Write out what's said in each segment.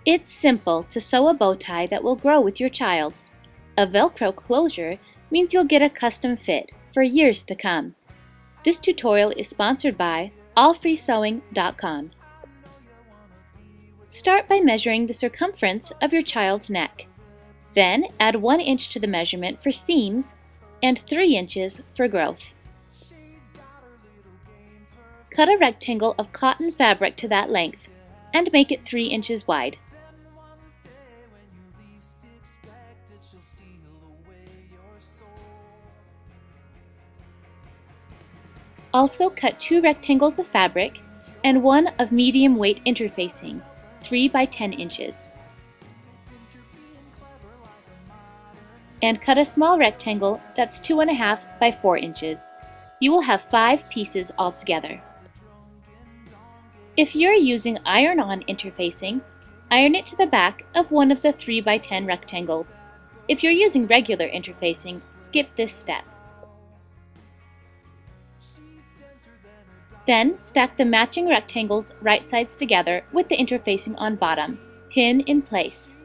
It's simple to sew a bow tie that will grow with your child. A Velcro closure means you'll get a custom fit for years to come. This tutorial is sponsored by allfreesewing.com. Start by measuring the circumference of your child's neck. Then add 1 inch to the measurement for seams and 3 inches for growth. Cut a rectangle of cotton fabric to that length and make it 3 inches wide. Also cut 2 rectangles of fabric and 1 of medium weight interfacing, 3 by 10 inches. And cut a small rectangle that's 2.5 by 4 inches. You will have 5 pieces altogether. If you're using iron-on interfacing, iron it to the back of one of the 3 by 10 rectangles. If you're using regular interfacing, skip this step. Then stack the matching rectangles right sides together with the interfacing on bottom. Pin in place.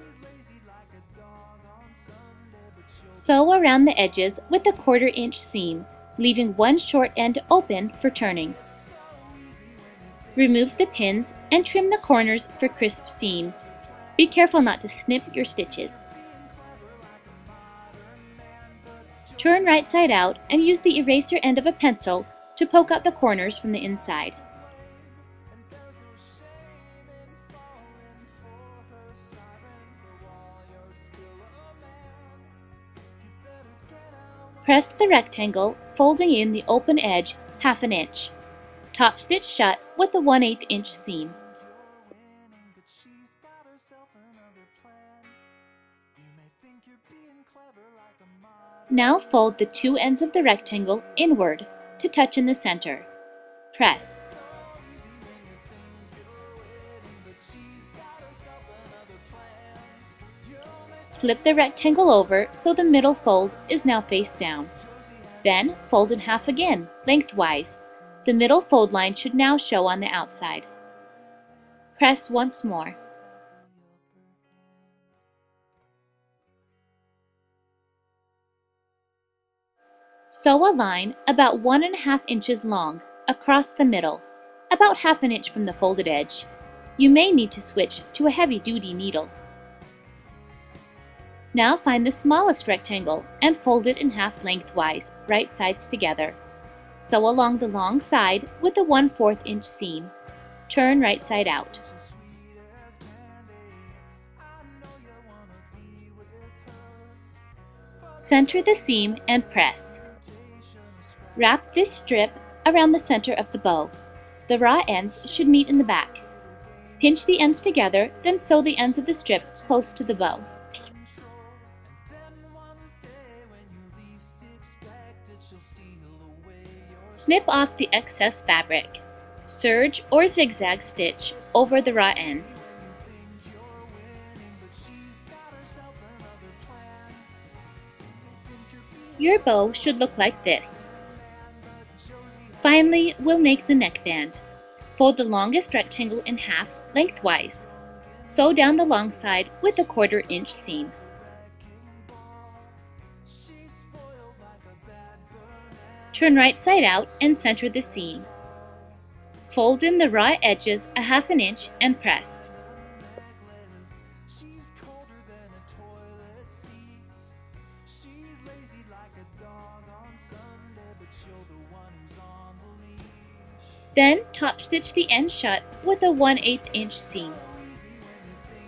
Sew around the edges with a 1/4 inch seam, leaving one short end open for turning. Remove the pins and trim the corners for crisp seams. Be careful not to snip your stitches. Turn right side out and use the eraser end of a pencil to poke out the corners from the inside. Press the rectangle, folding in the open edge 1/2 inch. Top stitch shut with a 1/8 inch seam. Now fold the 2 ends of the rectangle inward to touch in the center. Press. Flip the rectangle over so the middle fold is now face down. Then fold in half again, lengthwise. The middle fold line should now show on the outside. Press once more. Sew a line about 1.5 inches long across the middle, about 1/2 inch from the folded edge. You may need to switch to a heavy-duty needle. Now find the smallest rectangle and fold it in half lengthwise, right sides together. Sew along the long side with a 1/4 inch seam. Turn right side out. Center the seam and press. Wrap this strip around the center of the bow. The raw ends should meet in the back. Pinch the ends together, then sew the ends of the strip close to the bow. Snip off the excess fabric. Serge or zigzag stitch over the raw ends. Your bow should look like this. Finally, we'll make the neckband. Fold the longest rectangle in half lengthwise. Sew down the long side with a 1/4 inch seam. Turn right side out and center the seam. Fold in the raw edges a 1/2 inch and press. Then top stitch the end shut with a 1/8 inch seam.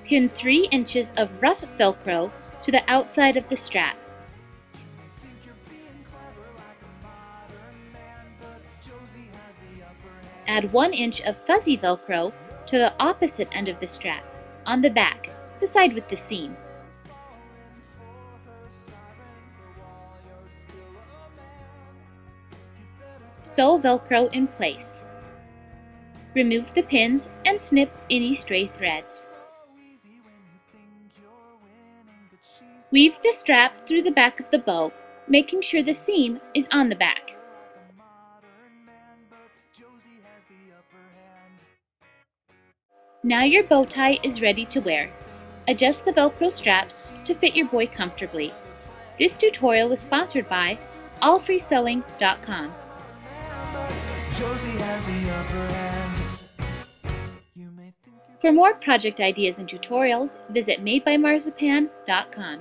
Pin 3 inches of rough Velcro to the outside of the strap. Add 1 inch of fuzzy Velcro to the opposite end of the strap, on the back, the side with the seam. Sew Velcro in place. Remove the pins and snip any stray threads. Weave the strap through the back of the bow, making sure the seam is on the back. Now your bow tie is ready to wear. Adjust the Velcro straps to fit your boy comfortably. This tutorial was sponsored by allfreesewing.com. For more project ideas and tutorials, visit madebymarzipan.com.